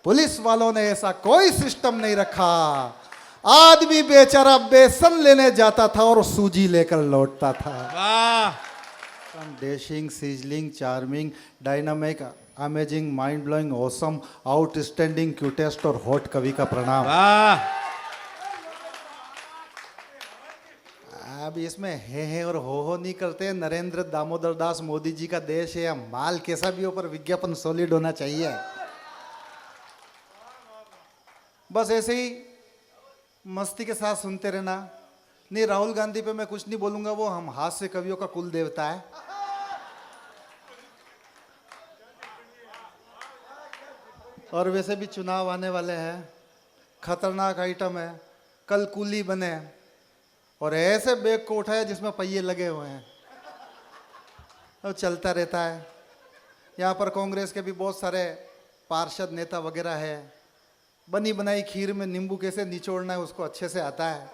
Police वालों ने ऐसा कोई सिस्टम नहीं रखा। आदमी बेचारा बेसन लेने जाता था और सूजी लेकर लौटता था। वाह, dashing, sizzling, charming, dynamic, amazing, mind blowing, awesome, outstanding, cutest और हॉट कवि का प्रणाम। वाह, अब इसमें है और हो नहीं करते। नरेंद्र दामोदर दास मोदी जी का देश है, या माल कैसा भी हो पर विज्ञापन सॉलिड होना चाहिए। बस ऐसे ही मस्ती के साथ सुनते रहना। नहीं, राहुल गांधी पे मैं कुछ नहीं बोलूंगा, वो हम हास्य कवियों का कुल देवता है। और वैसे भी चुनाव आने वाले हैं, खतरनाक आइटम है। कल कुली बने और ऐसे बैग को उठाया जिसमें पहिए लगे हुए हैं, और चलता रहता है। यहाँ पर कांग्रेस के भी बहुत सारे पार्षद नेता वगैरह है। बनी बनाई खीर में नींबू कैसे निचोड़ना है उसको अच्छे से आता है।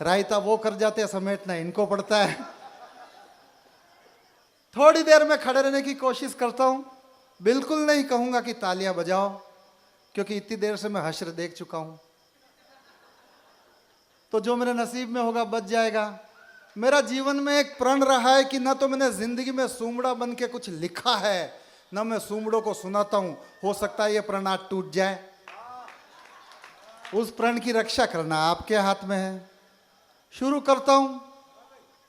रायता वो कर जाते हैं, समेटना इनको पड़ता है। थोड़ी देर में खड़े रहने की कोशिश करता हूँ। बिल्कुल नहीं कहूँगा कि तालियां बजाओ, क्योंकि इतनी देर से मैं हश्र देख चुका हूँ। तो जो मेरे नसीब में होगा बच जाएगा। मेरा जीवन में एक प्रण रहा है कि ना तो मैंने जिंदगी में सूमड़ा बन के कुछ लिखा है, ना मैं सूमड़ों को सुनाता हूँ। हो सकता है ये प्रण आज टूट जाए। उस प्रण की रक्षा करना आपके हाथ में है। शुरू करता हूँ।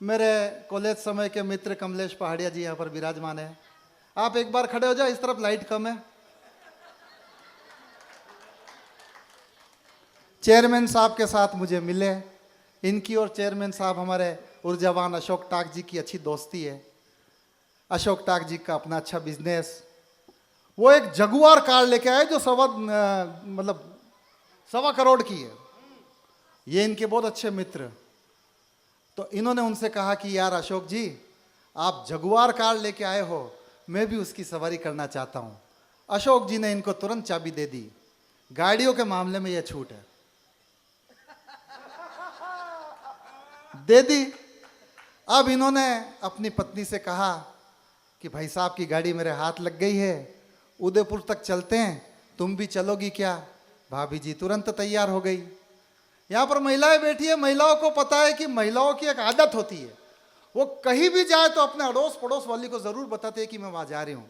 मेरे कॉलेज समय के मित्र कमलेश पहाड़िया जी यहाँ पर विराजमान है। आप एक बार खड़े हो जाओ, इस तरफ लाइट कम है। चेयरमैन साहब के साथ मुझे मिले। इनकी और चेयरमैन साहब हमारे ऊर्जावान अशोक टाक जी की अच्छी दोस्ती है। अशोक टाक जी का अपना अच्छा बिजनेस। वो एक जगुआर कार लेके आए जो सवा करोड़ की है। ये इनके बहुत अच्छे मित्र। तो इन्होंने उनसे कहा कि यार अशोक जी, आप जगुआर कार लेके आए हो, मैं भी उसकी सवारी करना चाहता हूँ। अशोक जी ने इनको तुरंत चाबी दे दी। गाड़ियों के मामले में यह छूट है, दे दी। अब इन्होंने अपनी पत्नी से कहा कि भाई साहब की गाड़ी मेरे हाथ लग गई है, उदयपुर तक चलते हैं, तुम भी चलोगी क्या? भाभी जी तुरंत तैयार हो गई। यहाँ पर महिलाएं बैठी है। महिलाओं को पता है कि महिलाओं की एक आदत होती है, वो कहीं भी जाए तो अपने अड़ोस पड़ोस वाली को जरूर बताते हैं कि मैं वहां जा रही हूं।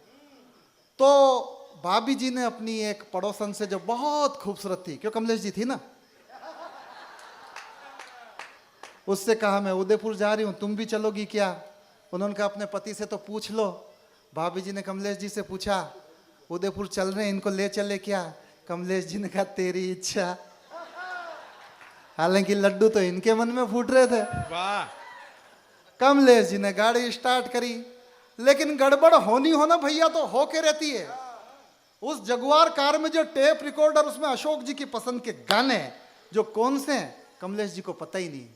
तो भाभी जी ने अपनी एक पड़ोसन से, जो बहुत खूबसूरत थी, क्यों कमलेश जी थी ना, उससे कहा मैं उदयपुर जा रही हूं, तुम भी चलोगी क्या? उन्होंने कहा अपने पति से तो पूछ लो। भाभी जी ने कमलेश जी से पूछा, उदयपुर चल रहे हैं, इनको ले चले क्या? कमलेश जी ने कहा तेरी इच्छा। हालांकि लड्डू तो इनके मन में फूट रहे थे। वाह, कमलेश जी ने गाड़ी स्टार्ट करी, लेकिन गड़बड़ होनी हो ना भैया, तो होके रहती है। उस जगुआर कार में जो टेप रिकॉर्डर, उसमें अशोक जी की पसंद के गाने, जो कौन से हैं कमलेश जी को पता ही नहीं।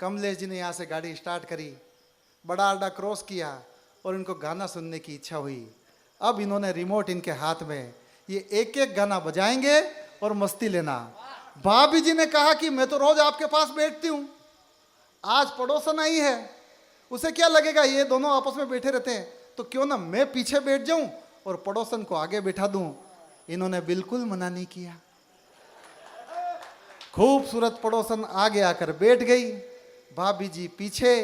कमलेश जी ने यहाँ से गाड़ी स्टार्ट करी, बड़ा अड्डा क्रॉस किया और इनको गाना सुनने की इच्छा हुई। अब इन्होंने रिमोट इनके हाथ में, ये एक एक गाना बजाएंगे और मस्ती लेना। भाभी जी ने कहा कि मैं तो रोज आपके पास बैठती हूँ, आज पड़ोसन आई है, उसे क्या लगेगा, ये दोनों आपस में बैठे रहते हैं, तो क्यों ना मैं पीछे बैठ जाऊं और पड़ोसन को आगे बैठा दूं। इन्होंने बिल्कुल मना नहीं किया। खूबसूरत पड़ोसन आगे आकर बैठ गई, भाभी जी पीछे।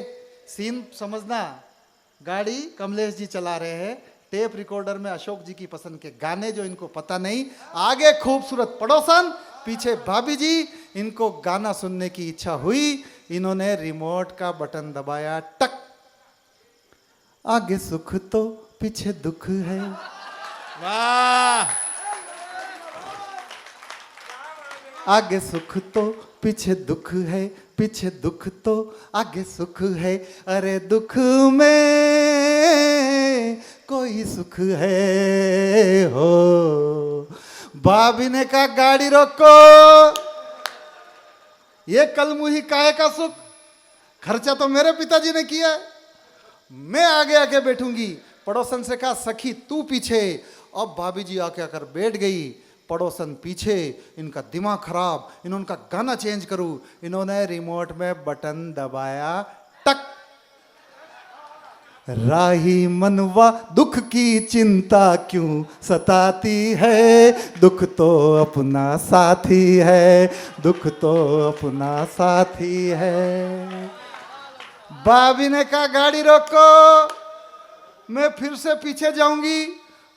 सीन समझना, गाड़ी कमलेश जी चला रहे हैं, टेप रिकॉर्डर में अशोक जी की पसंद के गाने जो इनको पता नहीं, आगे खूबसूरत पड़ोसन, पीछे भाभी जी। इनको गाना सुनने की इच्छा हुई, इन्होंने रिमोट का बटन दबाया, टक। आगे सुख तो पीछे दुख है। वाह, आगे सुख तो पीछे दुख है, पीछे दुख तो आगे सुख है। अरे दुख में कोई सुख है हो। भाभी ने कहा गाड़ी रोको, ये कल मुही काहे का सुख, खर्चा तो मेरे पिताजी ने किया है, मैं आगे आके बैठूंगी। पड़ोसन से कहा सखी तू पीछे। अब भाभी जी आके आकर बैठ गई, पड़ोसन पीछे। इनका दिमाग खराब, इन्होंने कहा गाना चेंज करूं। इन्होंने रिमोट में बटन दबाया, टक। राही मनवा दुख की चिंता क्यों सताती है, दुख तो अपना साथी है, दुख तो अपना साथी है। भाभी ने कहा गाड़ी रोको, मैं फिर से पीछे जाऊंगी।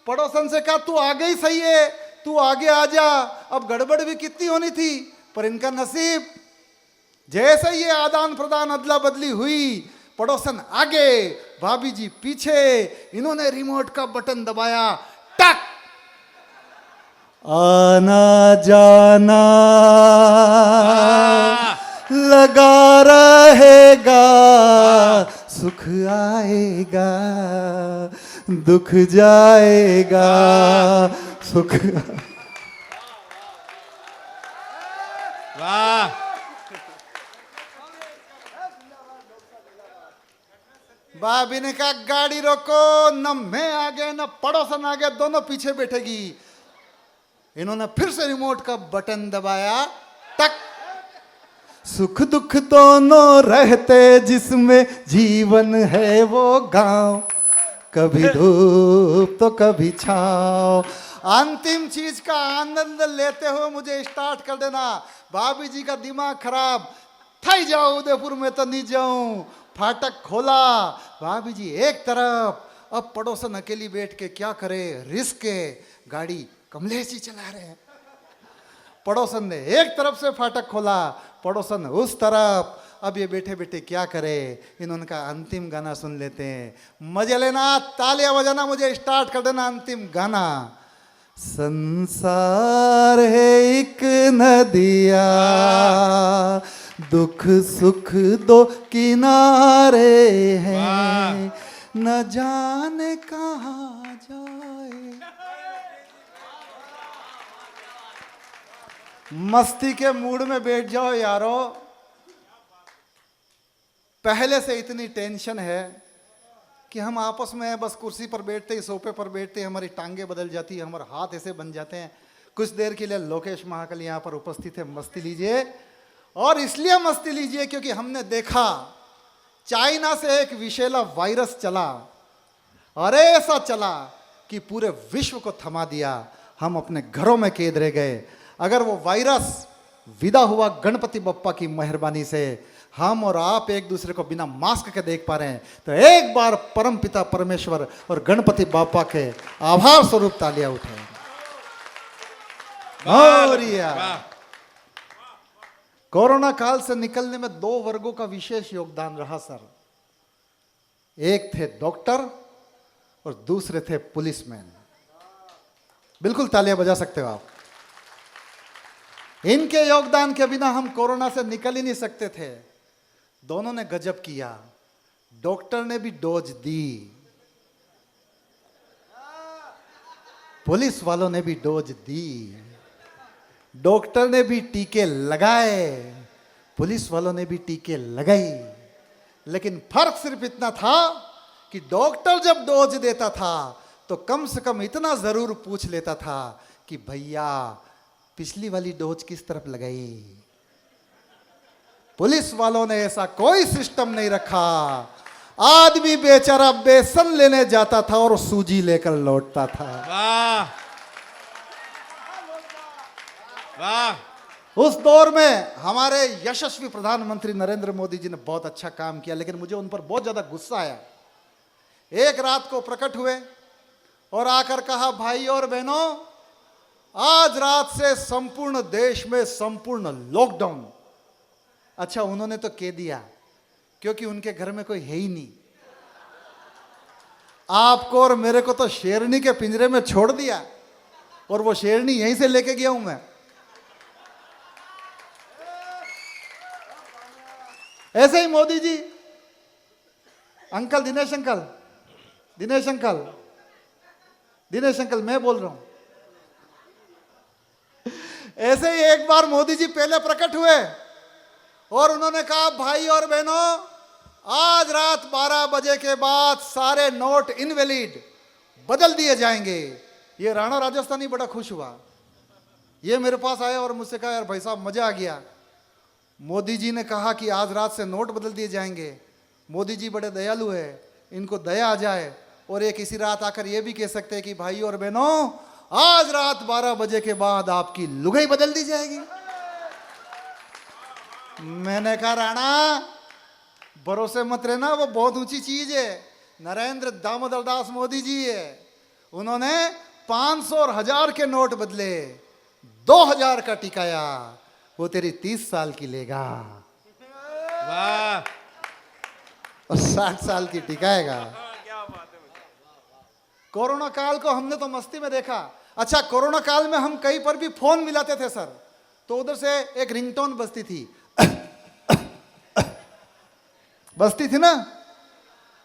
पड़ोसन से कहा तू आगे ही सही है, तू आगे आ जा। अब गड़बड़ भी कितनी होनी थी, पर इनका नसीब, जैसे ये आदान प्रदान अदला बदली हुई, पड़ोसन आगे भाभी जी पीछे, इन्होंने रिमोट का बटन दबाया, टक, आना जाना लगा रहेगा, सुख आएगा दुख जाएगा, सुख। वाह भाभी ने कहा गाड़ी रोको, न मैं आगे न पड़ोसन आगे, दोनों पीछे बैठेगी। इन्होंने फिर से रिमोट का बटन दबाया, टक, सुख दुख दोनों रहते जिसमें जीवन है वो गांव, कभी धूप तो कभी छाँव। अंतिम चीज का आनंद लेते हुए मुझे स्टार्ट कर देना। भाभी जी का दिमाग खराब, थई जाओ उदयपुर में तो नहीं जाऊं। फाटक खोला, भाभी जी एक तरफ, अब पड़ोसन अकेली बैठ के क्या करे, रिस्क है, गाड़ी कमलेश जी चला रहे हैं। पड़ोसन ने एक तरफ से फाटक खोला, पड़ोसन उस तरफ, अब ये बैठे बैठे क्या करे। इन्होंने कहा अंतिम गाना सुन लेते हैं, मजे लेना, तालियां बजाना, मुझे स्टार्ट कर देना अंतिम गाना। संसार है एक नदिया, दुख सुख दो किनारे हैं, न जाने कहाँ जाए। मस्ती के मूड में बैठ जाओ यारो। पहले से इतनी टेंशन है कि हम आपस में बस कुर्सी पर बैठते ही, सोफे पर बैठते ही हमारी टांगे बदल जाती है, हमारे हाथ ऐसे बन जाते हैं। कुछ देर के लिए लोकेश महाकाल यहाँ पर उपस्थित है, मस्ती लीजिए। और इसलिए मस्ती लीजिए क्योंकि हमने देखा चाइना से एक विषैला वायरस चला, और ऐसा चला कि पूरे विश्व को थमा दिया। हम अपने घरों में कैद रह गए। अगर वो वायरस विदा हुआ गणपति बप्पा की मेहरबानी से, हम और आप एक दूसरे को बिना मास्क के देख पा रहे हैं, तो एक बार परम पिता परमेश्वर और गणपति बापा के आभार स्वरूप तालियां उठाएं। कोरोना काल से निकलने में दो वर्गों का विशेष योगदान रहा सर। एक थे डॉक्टर और दूसरे थे पुलिसमैन। बिल्कुल तालियां बजा सकते हो आप। इनके योगदान के बिना हम कोरोना से निकल ही नहीं सकते थे। दोनों ने गजब किया। डॉक्टर ने भी डोज दी, पुलिस वालों ने भी डोज दी। डॉक्टर ने भी टीके लगाए, पुलिस वालों ने भी टीके लगाई। लेकिन फर्क सिर्फ इतना था कि डॉक्टर जब डोज देता था तो कम से कम इतना जरूर पूछ लेता था कि भैया पिछली वाली डोज किस तरफ लगाई। पुलिस वालों ने ऐसा कोई सिस्टम नहीं रखा। आदमी बेचारा बेसन लेने जाता था और सूजी लेकर लौटता था। वाह वाह। उस दौर में हमारे यशस्वी प्रधानमंत्री नरेंद्र मोदी जी ने बहुत अच्छा काम किया, लेकिन मुझे उन पर बहुत ज्यादा गुस्सा आया। एक रात को प्रकट हुए और आकर कहा, भाई और बहनों, आज रात से संपूर्ण देश में संपूर्ण लॉकडाउन। अच्छा, उन्होंने तो कह दिया क्योंकि उनके घर में कोई है ही नहीं। आपको और मेरे को तो शेरनी के पिंजरे में छोड़ दिया, और वो शेरनी यहीं से लेके गया हूं मैं। ऐसे ही Modi ji, uncle Dinesh uncle, Dinesh uncle, Dinesh uncle मैं बोल रहा हूं। ऐसे ही एक बार मोदी जी पहले प्रकट हुए और उन्होंने कहा, भाई और बहनों, आज रात 12 बजे के बाद सारे नोट इनवैलिड बदल दिए जाएंगे। ये राणा राजस्थानी बड़ा खुश हुआ। ये मेरे पास आया और मुझसे कहा, यार भाई साहब मजा आ गया, मोदी जी ने कहा कि आज रात से नोट बदल दिए जाएंगे। मोदी जी बड़े दयालु है, इनको दया आ जाए और ये किसी रात आकर ये भी कह सकते हैं कि भाई और बहनों, आज रात 12 बजे के बाद आपकी लुगाई बदल दी जाएगी। मैंने कहा राणा, भरोसे मत रहना, वो बहुत ऊंची चीज है। नरेंद्र दामोदर दास मोदी जी है, उन्होंने 500 और 1000 के नोट बदले, 2000 का टिकाया, वो तेरी 30 साल की लेगा वाह और 60 साल की टिकाएगा। कोरोना काल को हमने तो मस्ती में देखा। अच्छा, कोरोना काल में हम कहीं पर भी फोन मिलाते थे सर, तो उधर से एक रिंगटोन बजती थी बजती थी ना।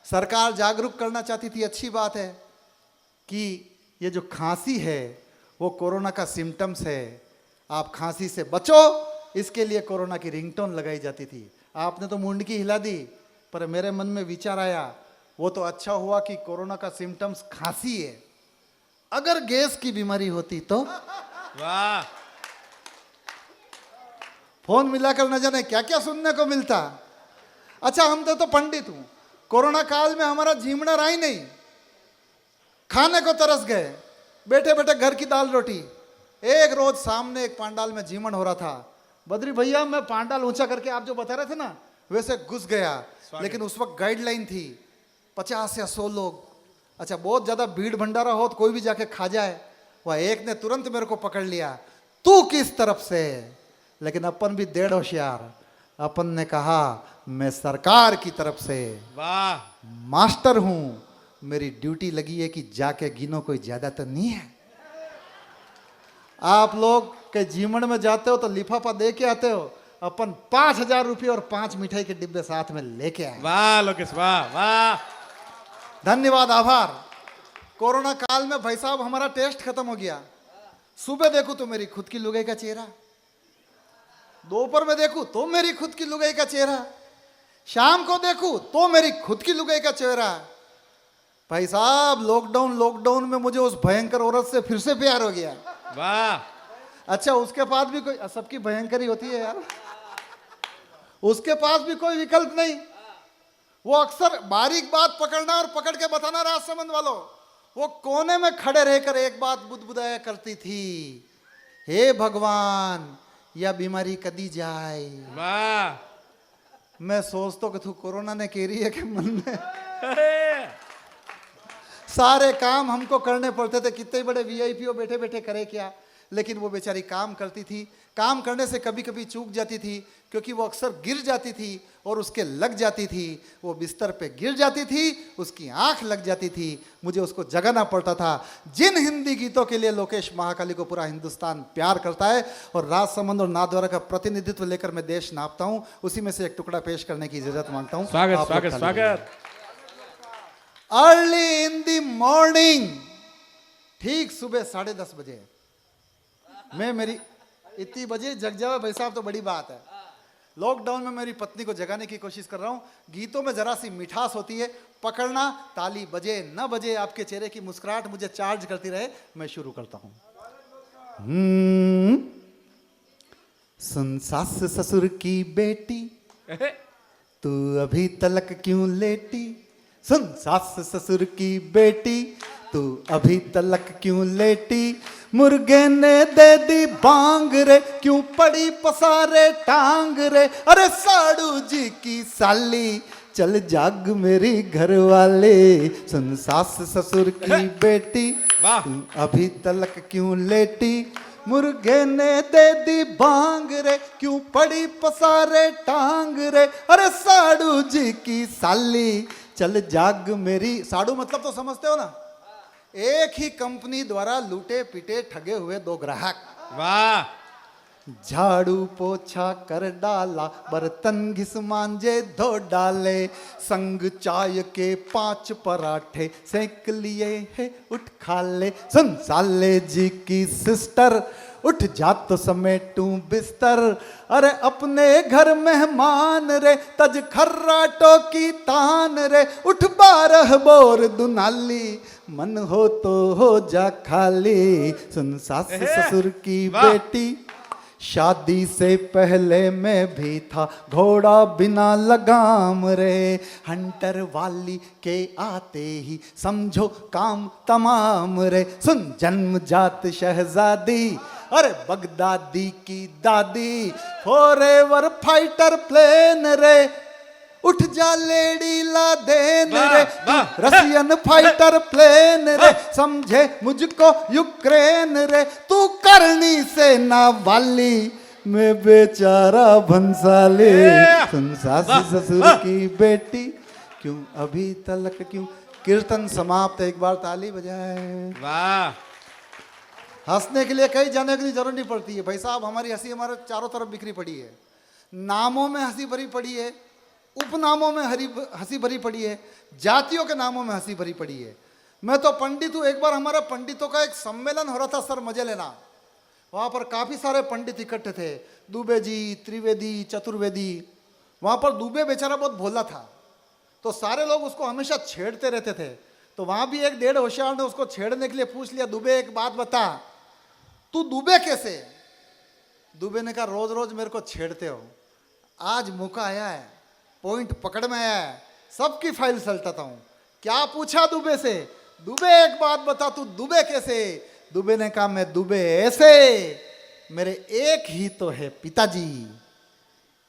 सरकार जागरूक करना चाहती थी, अच्छी बात है कि ये जो खांसी है वो कोरोना का सिम्टम्स है, आप खांसी से बचो, इसके लिए कोरोना की रिंगटोन लगाई जाती थी। आपने तो मुंडकी हिला दी, पर मेरे मन में विचार आया, वो तो अच्छा हुआ कि कोरोना का सिम्टम्स खांसी है, अगर गैस की बीमारी होती तो वाह फोन मिलाकर न जाने क्या क्या सुनने को मिलता। अच्छा, हम तो पंडित हूं, कोरोना काल में हमारा जीवना रहा ही नहीं, खाने को तरस गए, बैठे बैठे घर की दाल रोटी। एक रोज सामने एक पांडाल में जीवन हो रहा था, बद्री भैया मैं पांडाल ऊंचा करके आप जो बता रहे थे ना वैसे घुस गया, लेकिन उस वक्त गाइडलाइन थी 50 या 100 लोग। अच्छा, बहुत ज्यादा भीड़ भंडारा हो तो कोई भी जाके खा जाए। वह एक ने तुरंत मेरे को पकड़ लिया, तू किस तरफ से? लेकिन अपन भी डेढ़ होशियार, अपन ने कहा मैं सरकार की तरफ से वाह मास्टर हूं, मेरी ड्यूटी लगी है कि जाके गिनो, कोई ज्यादा तो नहीं है। आप लोग के जीवन में जाते हो तो लिफाफा दे के आते हो, अपन 5000 रुपये और 5 मिठाई के डिब्बे साथ में लेके आए। वाह लोकेश वाह वाह धन्यवाद, आभार। कोरोना काल में भाई साहब हमारा टेस्ट खत्म हो गया। सुबह देखूं तो मेरी खुद की लुगाई का चेहरा, दोपहर में देखूं तो मेरी खुद की लुगाई का चेहरा, शाम को देखूं तो मेरी खुद की लुगाई का चेहरा। भाई साहब, लॉकडाउन में मुझे उस भयंकर औरत से फिर से प्यार हो गया। वाह अच्छा, उसके पास भी कोई, सबकी भयंकर ही होती है यार, उसके पास भी कोई विकल्प नहीं। वो अक्सर बारीक बात पकड़ना और पकड़ के बताना, राजसमंद वालों, वो कोने में खड़े रहकर एक बात बुदबुदाया करती थी, हे भगवान यह बीमारी कदी जाए। वाह मैं सोचता कि तू कोरोना ने कह रही है कि मन में सारे काम हमको करने पड़ते थे, कितने बड़े वीआईपी बैठे बैठे करे क्या, लेकिन वो बेचारी काम करती थी। काम करने से कभी कभी चूक जाती थी, क्योंकि वो अक्सर गिर जाती थी और उसके लग जाती थी, वो बिस्तर पे गिर जाती थी, उसकी आंख लग जाती थी, मुझे उसको जगाना पड़ता था। जिन हिंदी गीतों के लिए लोकेश महाकाली को पूरा हिंदुस्तान प्यार करता है और राजसमंद और नाथद्वारा का प्रतिनिधित्व लेकर मैं देश नापता हूं, उसी में से एक टुकड़ा पेश करने की इजाजत मांगता हूं। स्वागत स्वागत स्वागत। अर्ली इन द मॉर्निंग, ठीक सुबह 10:30 बजे मैं मेरी, इतनी बजे जग जावे भाई साहब तो बड़ी बात है। लॉकडाउन में मेरी पत्नी को जगाने की कोशिश कर रहा हूं। गीतों में जरा सी मिठास होती है, पकड़ना, ताली बजे न बजे, आपके चेहरे की मुस्कुराहट मुझे चार्ज करती रहे। मैं शुरू करता हूं। सुन सास ससुर की बेटी, तू अभी तलक क्यों लेटी? सुन सास ससुर की बेटी, तू अभी तलक क्यों लेटी? मुर्गे ने दे दी बांग रे, क्यों पड़ी पसारे टांग रे? अरे साड़ू जी की साली, चल जाग मेरी घर वाले। सुन सास ससुर की बेटी, तू अभी तलक क्यों लेटी? मुर्गे ने दे दी बांग रे, क्यों पड़ी पसारे टांग रे? अरे साड़ू जी की साली, चल जाग मेरी। साड़ू मतलब तो समझते हो ना, एक ही कंपनी द्वारा लूटे पीटे ठगे हुए 2 ग्राहक। वाह झाड़ू पोछा कर डाला, बर्तन घिस मांजे धो डाले, संग चाय के 5 पराठे सेक लिए है, उठ खा ले। सुन साले जी की सिस्टर, उठ जा तो समेटू बिस्तर। अरे अपने घर मेहमान रे, तज खर्राटो की तान रे। उठ 12 बोर दुनाली, मन हो तो हो जा खाली। सुन सास ससुर की बेटी, शादी से पहले मैं भी था घोड़ा बिना लगाम रे, हंटर वाली के आते ही समझो काम तमाम रे। सुन जन्मजात शहजादी, अरे बगदादी की दादी, फॉरएवर फाइटर प्लेन रे, उठ जा लेडी ला देन रे, रशियन फाइटर प्लेन रे, समझे मुझको यूक्रेन रे, तू करनी सेना वाली, मैं बेचारा भंसाली। सुन सासी ससुर की बेटी, क्यों अभी तलक क्यों। कीर्तन समाप्त, एक बार ताली बजाए। वाह हंसने के लिए कहीं जाने की जरूरत नहीं पड़ती है भाई साहब, हमारी हंसी हमारे चारों तरफ बिखरी पड़ी है। नामों में हंसी भरी पड़ी है, उपनामों में हंसी भरी पड़ी है, जातियों के नामों में हंसी भरी पड़ी है। मैं तो पंडित हूं, एक बार हमारा पंडितों का एक सम्मेलन हो रहा था, सर मजे लेना। वहां पर काफी सारे पंडित इकट्ठे थे, दुबे जी, त्रिवेदी, चतुर्वेदी। वहां पर दुबे बेचारा बहुत भोला था, तो सारे लोग उसको हमेशा छेड़ते रहते थे। तो वहां भी एक डेढ़ होशियार ने उसको छेड़ने के लिए पूछ लिया, दुबे एक बात बता, तू दुबे कैसे? दुबे ने कहा, रोज रोज मेरे को छेड़ते हो, आज मौका आया है, पॉइंट पकड़ में आया है, सबकी फाइल सल्टाता हूं। क्या पूछा दुबे से? दुबे एक बात बता, तू दुबे कैसे? दुबे ने कहा, मैं दुबे ऐसे, मेरे एक ही तो है पिताजी,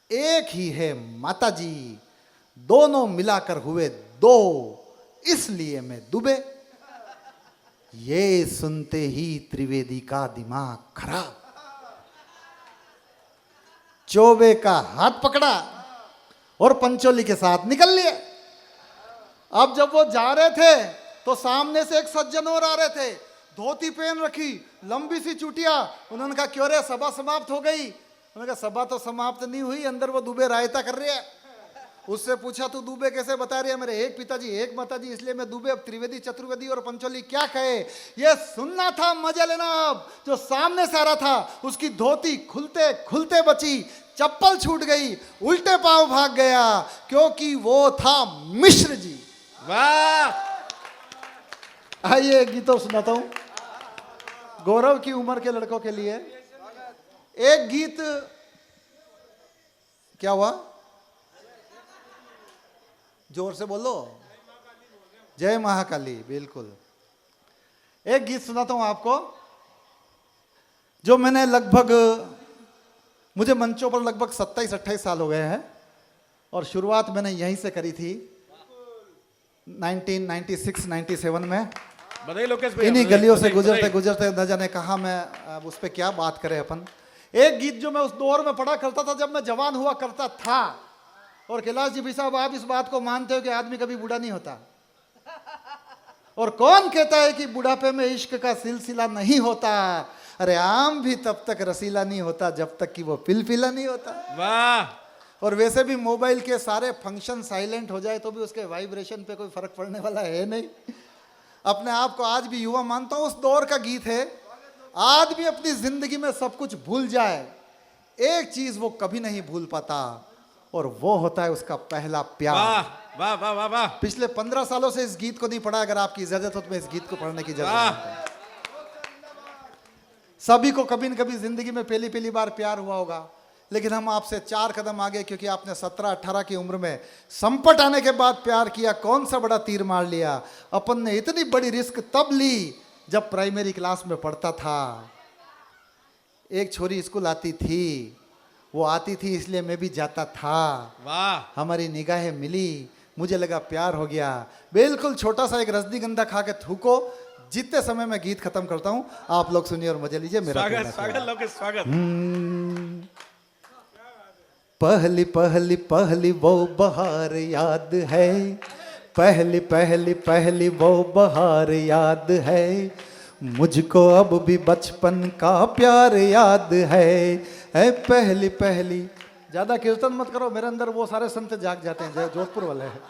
एक ही है माताजी, दोनों मिलाकर हुए दो, इसलिए मैं दुबे। ये सुनते ही त्रिवेदी का दिमाग खराब, चौबे का हाथ पकड़ा और पंचोली के साथ निकल लिए। अब जब वो जा रहे थे तो सामने से एक सज्जन और आ रहे थे, धोती पहन रखी, लंबी सी चुटिया। उन्होंने कहा, क्यों रे, सभा समाप्त हो गई? उन्होंने कहा, सभा तो समाप्त नहीं हुई, अंदर वो दुबे रायता कर रहे हैं। उससे पूछा, तू दुबे कैसे बता रही है? मेरे एक पिताजी एक माताजी, इसलिए मैं दुबे। अब त्रिवेदी, चतुर्वेदी और पंचोली क्या कहे? ये सुनना था, मजा लेना। अब जो सामने से आ रहा था उसकी धोती खुलते खुलते बची, चप्पल छूट गई, उल्टे पांव भाग गया, क्योंकि वो था मिश्र जी। वाह आइए गीतों सुनाता हूं गौरव की उम्र के लड़कों के लिए। एक गीत, क्या हुआ? जोर से बोलो। जय महाकाली, बिल्कुल। एक गीत सुनाता हूं आपको, जो मैंने लगभग, मुझे मंचों पर लगभग 27-28 साल हो गए हैं, और शुरुआत मैंने यहीं से करी थी 1996-97 में। बधाई लोकेश भाई। इन्हीं गलियों से गुजरते गुजरते न जाने कहा, मैं अब उस पर क्या बात करें अपन। एक गीत जो मैं उस दौर में पढ़ा करता था जब मैं जवान हुआ करता था। और कैलाश जी भाई साहब, आप इस बात को मानते हो कि आदमी कभी बूढ़ा नहीं होता? और कौन कहता है कि बुढ़ापे में इश्क का सिलसिला नहीं होता? अरे आम भी तब तक रसीला नहीं होता जब तक कि वो पिलपिला नहीं होता। वाह। और वैसे भी मोबाइल के सारे फंक्शन साइलेंट हो जाए तो भी उसके वाइब्रेशन पे कोई फर्क पड़ने वाला है नहीं। अपने आप को आज भी युवा मानता हूं। उस दौर का गीत है। आदमी अपनी जिंदगी में सब कुछ भूल जाए, एक चीज वो कभी नहीं भूल पाता, और वो होता है उसका पहला प्यार। वाह वाह वाह वाह। पिछले 15 सालों से इस गीत को नहीं पढ़ा। अगर आपकी इजाजत हो तो मैं इस गीत को पढ़ने की इजाजत है। सभी को कभी न कभी जिंदगी में पहली पहली बार प्यार हुआ होगा, लेकिन हम आपसे 4 कदम आगे, क्योंकि आपने 17-18 की उम्र में संपट आने के बाद प्यार किया। कौन सा बड़ा तीर मार लिया। अपन ने इतनी बड़ी रिस्क तब ली जब प्राइमरी क्लास में पढ़ता था। एक छोरी स्कूल आती थी, वो आती थी इसलिए मैं भी जाता था। वाह। हमारी निगाहें मिली, मुझे लगा प्यार हो गया। बिल्कुल छोटा सा एक रजनीगंधा खा के थूको। जितने समय में गीत खत्म करता हूं, आप लोग सुनिए और मजे लीजिए। मेरा स्वागत स्वागत लोकेश स्वागत। पहली पहली पहली वो बहार याद है, पहली पहली पहली वो बहार याद है, मुझको अब भी बचपन का प्यार याद है पहली पहली। ज्यादा कीर्तन मत करो, मेरे अंदर वो सारे संत जाग जाते हैं, जोधपुर वाले हैं।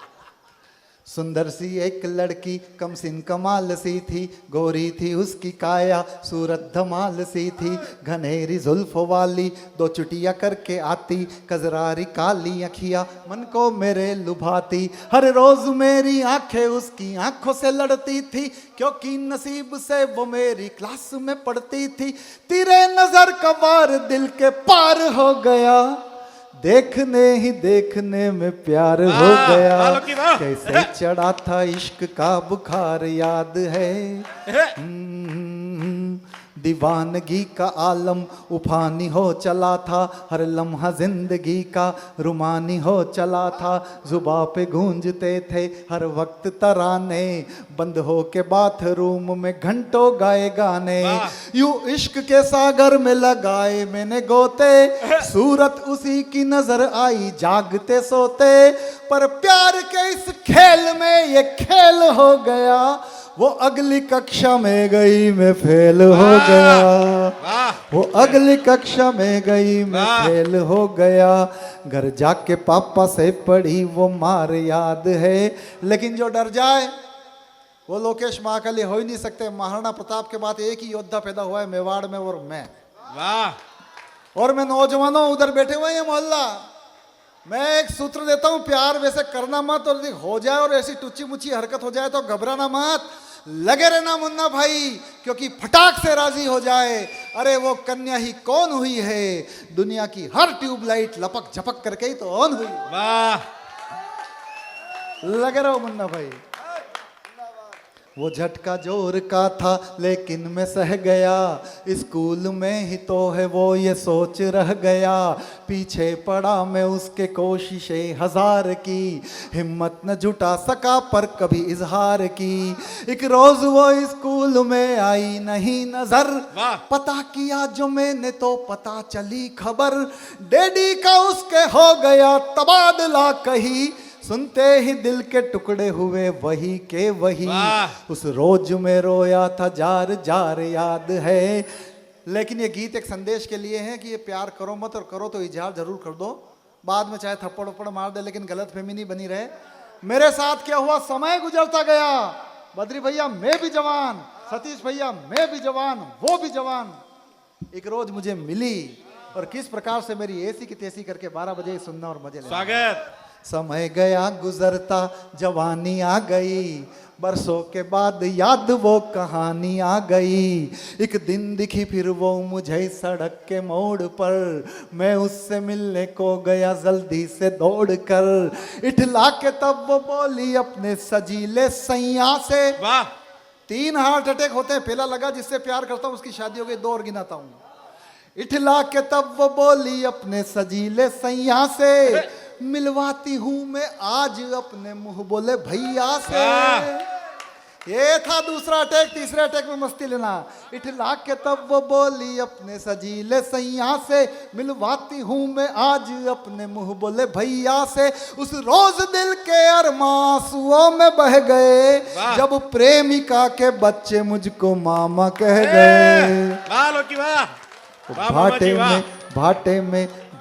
सुंदर सी एक लड़की कमसिन कमाल सी थी, गोरी थी उसकी काया सूरत धमाल सी थी, घनेरी जुल्फ वाली दो चुटिया करके आती, कजरारी काली अखियां मन को मेरे लुभाती, हर रोज मेरी आंखें उसकी आंखों से लड़ती थी, क्योंकि नसीब से वो मेरी क्लास में पढ़ती थी, तेरे नजर का वार दिल के पार हो गया, देखने ही देखने में प्यार हो वाह, गया, वाह लोकी वाह। कैसे चढ़ा था इश्क का बुखार याद है, दीवानगी का आलम उफानी हो चला था, हर लम्हा जिंदगी का रुमानी हो चला था, जुबा पे गूंजते थे हर वक्त तराने, बंद हो के बाथरूम में घंटों गाए गाने, यूं इश्क के सागर में लगाए मैंने गोते, सूरत उसी की नजर आई जागते सोते, पर प्यार के इस खेल में ये खेल हो गया, वो अगली कक्षा में गई मैं फेल हो गया, वो अगली कक्षा में गई मैं फेल हो गया, घर जाके पापा से पढ़ी वो मार याद है, लेकिन जो डर जाए वो लोकेश महाकाली हो ही नहीं सकते। महाराणा प्रताप के बाद एक ही योद्धा पैदा हुआ है मेवाड़ में, और मैं, वाह, और मैं नौजवानों उधर बैठे हुए हैं मोहल्ला, मैं एक सूत्र देता हूं, प्यार वैसे करना मत, और यदि हो जाए और ऐसी टुच्ची मुच्ची हरकत हो जाए तो घबराना मत, लगे रहना मुन्ना भाई, क्योंकि फटाक से राजी हो जाए, अरे वो कन्या ही कौन हुई है, दुनिया की हर ट्यूबलाइट लपक झपक करके ही तो ऑन हुई। वाह, लगे रहो मुन्ना भाई। वो झटका जोर का था लेकिन मैं सह गया, स्कूल में ही तो है वो ये सोच रह गया, पीछे पड़ा मैं उसके कोशिशें हजार की, हिम्मत न जुटा सका पर कभी इजहार की, एक रोज वो स्कूल में आई नहीं नजर, पता किया जो मैंने तो पता चली खबर, डैडी का उसके हो गया तबादला कहीं, सुनते ही दिल के टुकड़े हुए वही के वही, उस रोज में रोया था जार जार याद है। लेकिन ये गीत एक संदेश के लिए है कि ये प्यार करो मत, और करो तो इजहार जरूर कर दो, बाद में चाहे थप्पड़ उप्पड़ मार दे, लेकिन गलत फहमी नहीं बनी रहे। मेरे साथ क्या हुआ, समय गुजरता गया, बद्री भैया मैं भी जवान, सतीश भैया मैं भी जवान, वो भी जवान, एक रोज मुझे मिली, और किस प्रकार से मेरी ऐसी की तैसी करके 12 बजे ही सुनना और मजे लेना। स्वागत। समय गया गुजरता जवानी आ गई, बरसों के बाद याद वो कहानी आ गई, एक दिन दिखी फिर वो मुझे सड़क के मोड़ पर, मैं उससे मिलने को गया जल्दी से दौड़ कर, इठला के तब वो बोली अपने सजीले सैया से, 3 हार्ट अटैक होते हैं, पहला लगा जिससे प्यार करता हूं उसकी शादी हो गई, 2 और गिनाता हूं, इठला के तब वो बोली अपने सजीले सैया से, मिलवाती हूं मैं आज अपने मुंह बोले भैया से। ये था दूसरा अटैक, तीसरे अटैक में मस्ती लेना, इठला के तब वो बोली अपने सजीले सैया से, मिलवाती हूं मैं आज अपने मुंह बोले भैया से, उस रोज दिल के अरमासुओं में बह गए, जब प्रेमिका के बच्चे मुझको मामा कह गए,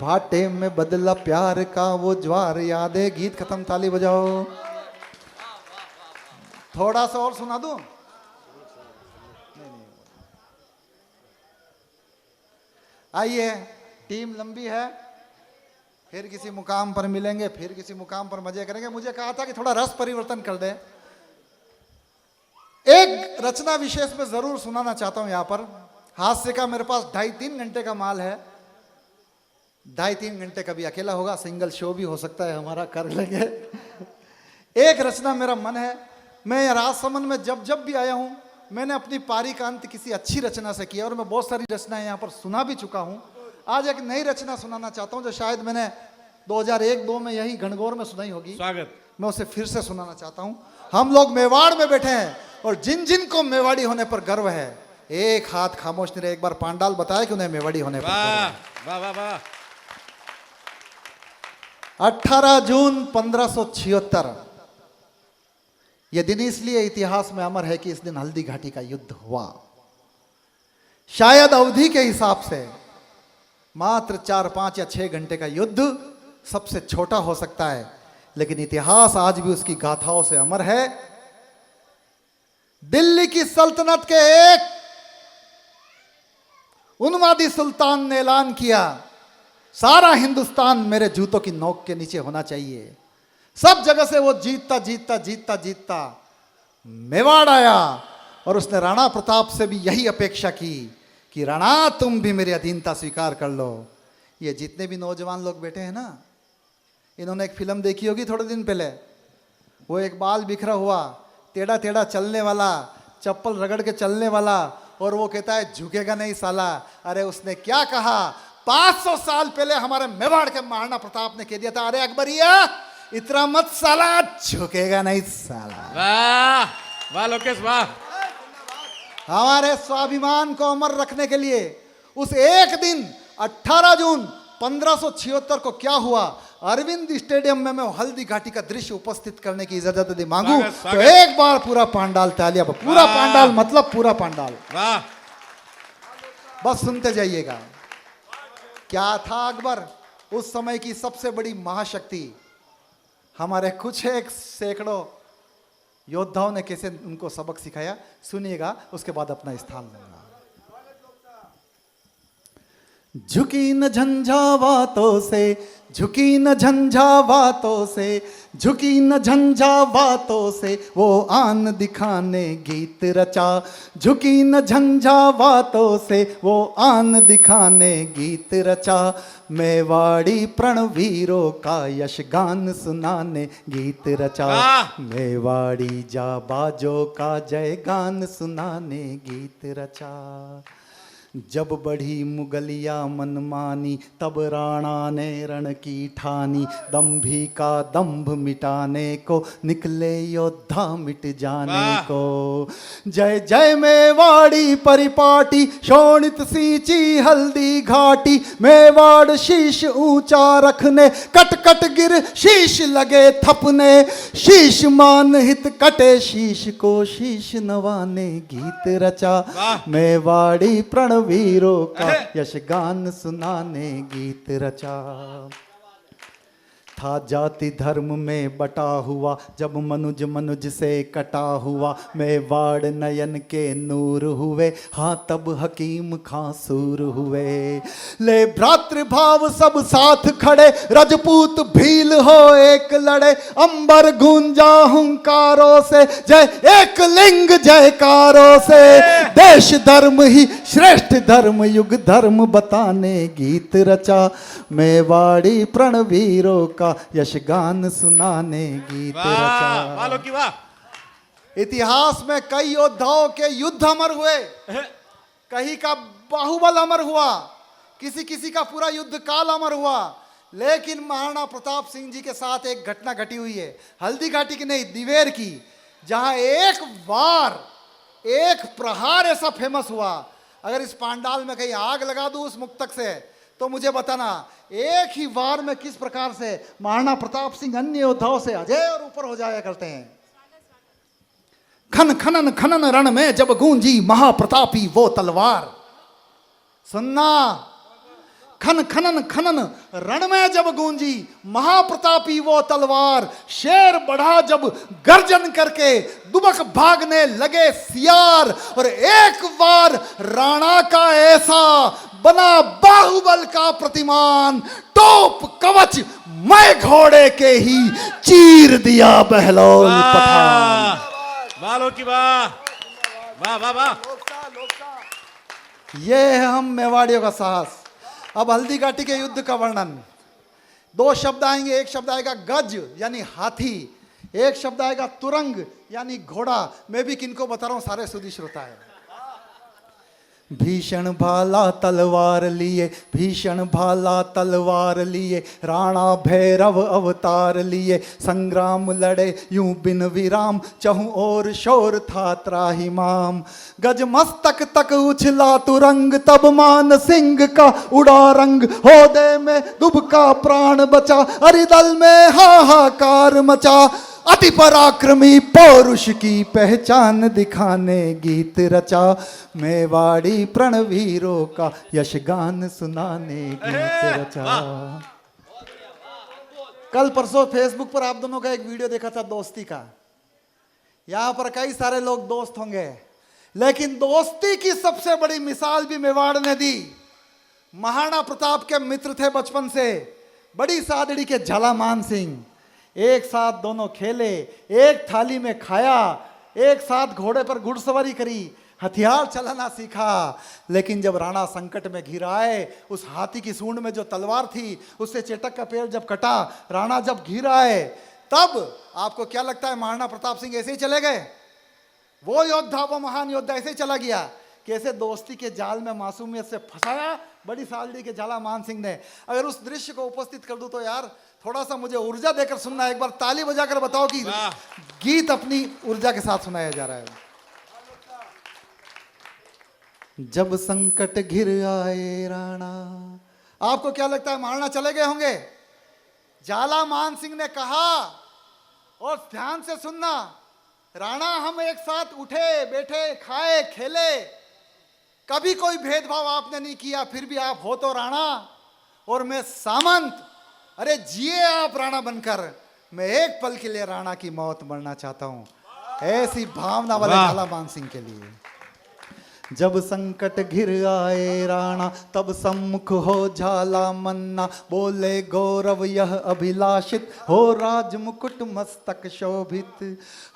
भाटे में बदला प्यार का वो ज्वार याद है। गीत खत्म, ताली बजाओ। थोड़ा सा और सुना दूं? आइए, टीम लंबी है, फिर किसी मुकाम पर मिलेंगे, फिर किसी मुकाम पर मजे करेंगे। मुझे कहा था कि थोड़ा रस परिवर्तन कर दे। एक रचना विशेष में जरूर सुनाना चाहता हूं। यहां पर हास्य का मेरे पास 2.5-3 घंटे का माल है। 2.5-3 घंटे कभी अकेला होगा, सिंगल शो भी हो सकता है हमारा, कर लेंगे। एक रचना मेरा मन है, मैं राजसमंद में जब जब भी आया हूं, मैंने अपनी पारी का अंत किसी अच्छी रचना से किया, और मैं बहुत सारी रचनाएं यहाँ पर सुना भी चुका हूं। आज एक नई रचना सुनाना चाहता हूं जो शायद मैंने 2001-2 में यही गणगौर में सुनाई होगी। स्वागत। मैं उसे फिर से सुनाना चाहता हूं। हम लोग मेवाड़ में बैठे हैं, और जिन जिन को मेवाड़ी होने पर गर्व है, एक हाथ खामोश नहीं रहे। एक बार पांडाल बताया कि उन्हें मेवाड़ी होने पर गर्व है। वाह। 18 जून 1576 यह दिन इसलिए इतिहास में अमर है कि इस दिन हल्दी घाटी का युद्ध हुआ। शायद अवधि के हिसाब से मात्र 4, 5 या 6 घंटे का युद्ध सबसे छोटा हो सकता है, लेकिन इतिहास आज भी उसकी गाथाओं से अमर है। दिल्ली की सल्तनत के एक उन्मादी सुल्तान ने ऐलान किया, सारा हिंदुस्तान मेरे जूतों की नोक के नीचे होना चाहिए। सब जगह से वो जीतता जीतता जीतता जीतता मेवाड़ आया और उसने राणा प्रताप से भी यही अपेक्षा की कि राणा तुम भी मेरी अधीनता स्वीकार कर लो। ये जितने भी नौजवान लोग बैठे हैं ना, इन्होंने एक फिल्म देखी होगी थोड़े दिन पहले। वो एक बाल बिखरा हुआ, टेढ़ा टेढ़ा चलने वाला, चप्पल रगड़ के चलने वाला, और वो कहता है झुकेगा नहीं साला। अरे उसने क्या कहा, 500 साल पहले हमारे मेवाड़ के महाराणा प्रताप ने कह दिया था, अरे अकबरिया इतना मत साला, झुकेगा नहीं साला। वाह वाह लोकेश वाह। हमारे स्वाभिमान को अमर रखने के लिए उस एक दिन 18 जून 1576 को क्या हुआ, अरविंद स्टेडियम में मैं हल्दी घाटी का दृश्य उपस्थित करने की इजाजत यदि मांगू तो एक बार पूरा पांडाल तालियां, पूरा पांडाल मतलब पूरा पांडाल। वाह। बस सुनते जाइएगा। क्या था अकबर, उस समय की सबसे बड़ी महाशक्ति। हमारे कुछ एक सैकड़ों योद्धाओं ने कैसे उनको सबक सिखाया, सुनिएगा, उसके बाद अपना स्थान लूंगा। झुकी न झंझावातों से, झुकी न झंझावातों से, झुकी न झंझावातों से, वो आन दिखाने गीत रचा। झुकी न झंझावातों से, वो आन दिखाने गीत रचा। मेवाड़ी प्रणवीरों का यशगान सुनाने गीत रचा। मेवाड़ी जाबाजों का जयगान सुनाने गीत रचा। जब बढ़ी मुगलिया मनमानी, तब राणा ने रण की ठानी। दंभी का दंभ मिटाने को, निकले योद्धा मिट जाने को। जय जय मेवाड़ी परिपाटी, शोणित सींची हल्दी घाटी। मेवाड़ शीश ऊंचा रखने, कट कट गिर शीश लगे थपने। शीश मान हित कटे, शीश को शीश नवाने गीत रचा। मेवाड़ी प्रण वीरों का यशगान सुनाने गीत रचा। था जाति धर्म में बटा हुआ, जब मनुज मनुज से कटा हुआ। मेवाड़ नयन के नूर हुए, हाँ तब हकीम खां सूर हुए। ले भ्रातृभाव सब साथ खड़े, रजपूत भील हो एक लड़े। अंबर गूंजा हुंकारों से, जय एक लिंग जयकारों से। देश धर्म ही श्रेष्ठ धर्म, युग धर्म बताने गीत रचा। मेवाड़ी प्रणवीरों का यशगान सुनाने गीत रचा। वालों की वाह। इतिहास में कई योद्धाओं के युद्ध अमर हुए, कहीं का बाहुबल अमर हुआ, किसी किसी का पूरा युद्ध काल अमर हुआ। लेकिन महाराणा प्रताप सिंह जी के साथ एक घटना घटी हुई है, हल्दी घाटी की नहीं, दिवेर की, जहां एक वार, एक प्रहार ऐसा फेमस हुआ। अगर इस पांडाल में कहीं आग लगा दूं उस मुक्तक से, तो मुझे बताना एक ही वार में किस प्रकार से महाराणा प्रताप सिंह अन्य योद्धाओं से अजय और ऊपर हो जाया करते हैं। खन खनन खनन रण में जब गूंजी महाप्रतापी वो तलवार। सुनना, खन खनन खनन रण में जब गूंजी महाप्रतापी वो तलवार। शेर बढ़ा जब गर्जन करके, दुबक भागने लगे सियार। और एक बार राणा का ऐसा बना बाहुबल का प्रतिमान। टोप कवच मैं घोड़े के ही चीर दिया बहलोल पठान। वालों की वाह। वाह वाह वाह। ये है हम मेवाड़ियों का साहस। अब हल्दी घाटी के युद्ध का वर्णन, दो शब्द आएंगे। एक शब्द आएगा गज यानी हाथी, एक शब्द आएगा तुरंग यानी घोड़ा। मैं भी किनको बता रहा हूं, सारे सुधी श्रोता है। भीषण भाला तलवार लिए, भीषण भाला तलवार लिए। राणा भैरव अवतार लिए, संग्राम लड़े यूं बिन विराम। चहु और शोर था त्राहिमाम। गज मस्तक तक उछला तुरंग, तब मान सिंह का उड़ा रंग। होदे में दुबका प्राण बचा, अरिदल में हाहाकार मचा। अति पराक्रमी पौरुष की पहचान दिखाने गीत रचा। मेवाड़ी प्रणवीरों का यशगान सुनाने गीत रचा। कल परसों फेसबुक पर आप दोनों का एक वीडियो देखा था दोस्ती का। यहां पर कई सारे लोग दोस्त होंगे, लेकिन दोस्ती की सबसे बड़ी मिसाल भी मेवाड़ ने दी। महाराणा प्रताप के मित्र थे बचपन से, बड़ी सादड़ी के झाला मान सिंह। एक साथ दोनों खेले, एक थाली में खाया, एक साथ घोड़े पर घुड़सवारी करी, हथियार चलाना सीखा। लेकिन जब राणा संकट में घिर आए, उस हाथी की सूंड में जो तलवार थी उससे चेतक का पैर जब कटा, राणा जब घिर आए, तब आपको क्या लगता है महाराणा प्रताप सिंह ऐसे ही चले गए? वो योद्धा, वो महान योद्धा ऐसे ही चला गया? कैसे दोस्ती के जाल में मासूमियत से फंसाया बड़ी सालडी के झाला मान सिंह ने। अगर उस दृश्य को उपस्थित कर दूं तो यार थोड़ा सा मुझे ऊर्जा देकर सुनना। एक बार ताली बजाकर बताओ कि गीत अपनी ऊर्जा के साथ सुनाया जा रहा है। जब संकट घिर आए राणा, आपको क्या लगता है महाराणा चले गए होंगे? झाला मान सिंह ने कहा, और ध्यान से सुनना, राणा हम एक साथ उठे बैठे खाए खेले, कभी कोई भेदभाव आपने नहीं किया, फिर भी आप हो तो राणा और मैं सामंत। अरे जिए आप राणा बनकर, मैं एक पल के लिए राणा की मौत मरना चाहता हूं। ऐसी भावना वाले झाला मान सिंह के लिए। जब संकट घिर आए राणा, तब सम्मुख हो झाला मन्ना, बोले गौरव यह अभिलाषित, हो राज मुकुट मस्तक शोभित।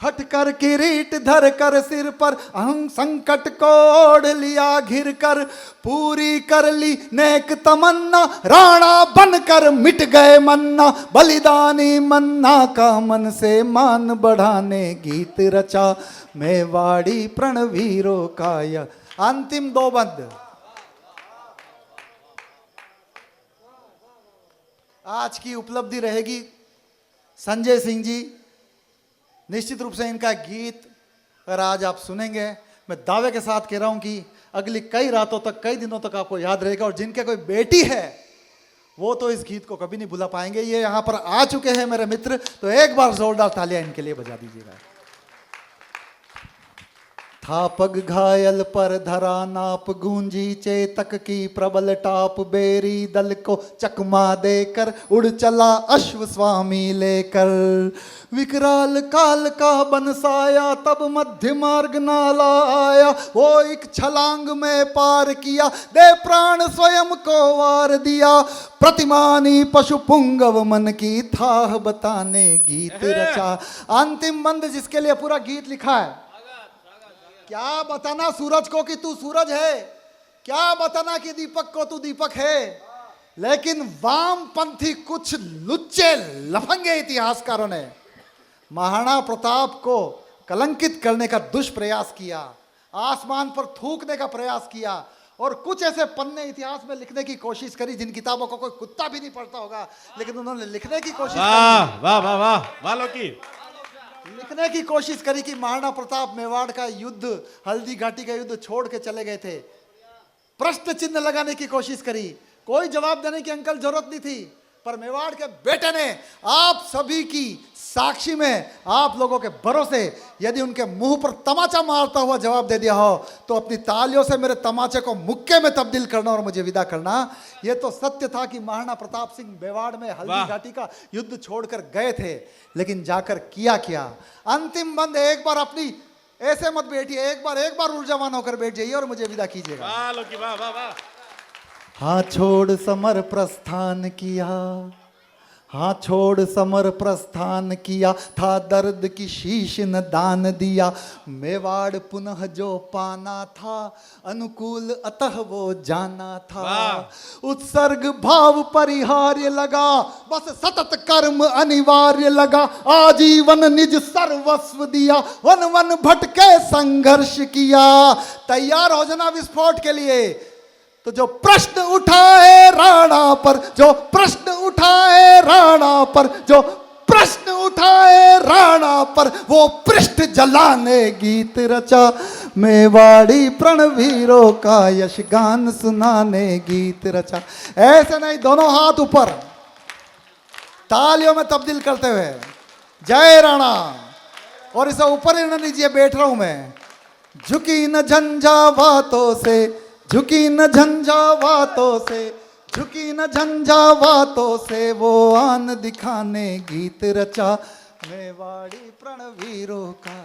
हट कर किरीट धर कर सिर पर, अहं संकट को ओढ़ लिया घिर कर, पूरी कर ली नेक तमन्ना, राणा बनकर मिट गए मन्ना, बलिदानी मन्ना का मन से मान बढ़ाने गीत रचा, मेवाड़ी प्रणवीरों का यह अंतिम दो बंद। आज की उपलब्धि रहेगी संजय सिंह जी, निश्चित रूप से इनका गीत अगर आज आप सुनेंगे, मैं दावे के साथ कह रहा हूं कि अगली कई रातों तक, कई दिनों तक आपको याद रहेगा। और जिनके कोई बेटी है वो तो इस गीत को कभी नहीं भुला पाएंगे। ये यहां पर आ चुके हैं मेरे मित्र, तो एक बार जोरदार तालियां इनके लिए बजा दीजिएगा। था पग घायल पर धरा नाप, गूंजी चेतक की प्रबल टाप, बेरी दल को चकमा देकर उड़ चला अश्व स्वामी लेकर। विकराल काल का बनसाया, तब मध्य मार्ग नाला आया, वो एक छलांग में पार किया, दे प्राण स्वयं को वार दिया, प्रतिमानी पशु पुंगव मन की थाह बताने गीत रचा। अंतिम बंद जिसके लिए पूरा गीत लिखा है। क्या बताना सूरज को कि तू सूरज है, क्या बताना कि दीपक को तू दीपक है, लेकिन वामपंथी कुछ लुच्चे लफंगे इतिहासकारों ने महाराणा प्रताप को कलंकित करने का दुष्प्रयास किया, आसमान पर थूकने का प्रयास किया, और कुछ ऐसे पन्ने इतिहास में लिखने की कोशिश करी जिन किताबों को कोई कुत्ता भी नहीं पढ़ता होगा, लेकिन उन्होंने लिखने की कोशिश वाह वाह वाह वाह वाह लोकी, लिखने की कोशिश करी कि महाराणा प्रताप मेवाड़ का युद्ध, हल्दी घाटी का युद्ध छोड़ के चले गए थे। प्रश्न चिन्ह लगाने की कोशिश करी, कोई जवाब देने की अंकल जरूरत नहीं थी, पर मेवाड़ के बेटे ने आप सभी की साक्षी में, आप लोगों के भरोसे, यदि उनके मुंह पर तमाचा मारता हुआ जवाब दे दिया हो, तो अपनी तालियों से मेरे तमाचे को मुक्के में तब्दील करना और मुझे विदा करना। यह तो सत्य था कि महाराणा प्रताप सिंह मेवाड़ में हल्दी घाटी का युद्ध छोड़कर गए थे, लेकिन जाकर किया क्या? अंतिम बंद, एक बार अपनी ऐसे मत बैठिए, एक बार ऊर्जावान होकर बैठ जाइए और मुझे विदा कीजिएगा। वाह लोकी, वाह वाह वाह। हाँ छोड़ समर प्रस्थान किया, हाँ छोड़ समर प्रस्थान किया, था दर्द की शीश न दान दिया, मेवाड़ पुनः जो पाना था, अनुकूल अतः वो जाना था। उत्सर्ग भाव परिहार्य लगा, बस सतत कर्म अनिवार्य लगा, आजीवन निज सर्वस्व दिया, वन वन भटके संघर्ष किया। तैयार हो जाना विस्फोट के लिए। तो जो प्रश्न उठाए राणा पर, जो प्रश्न उठाए राणा पर, जो प्रश्न उठाए राणा पर, वो पृष्ठ जलाने गीत रचा, मेवाड़ी प्रणवीरों का यश गान सुनाने गीत रचा। ऐसे नहीं, दोनों हाथ ऊपर तालियों में तब्दील करते हुए जय राणा। और इसे ऊपर ही न लीजिए, बैठ रहा हूं मैं। झुकी न झंझावातों से, झुकी न झंझावातों से, झुकी न झंझावातों से वो आन दिखाने गीत रचा मेवाड़ी प्रणवीरों का।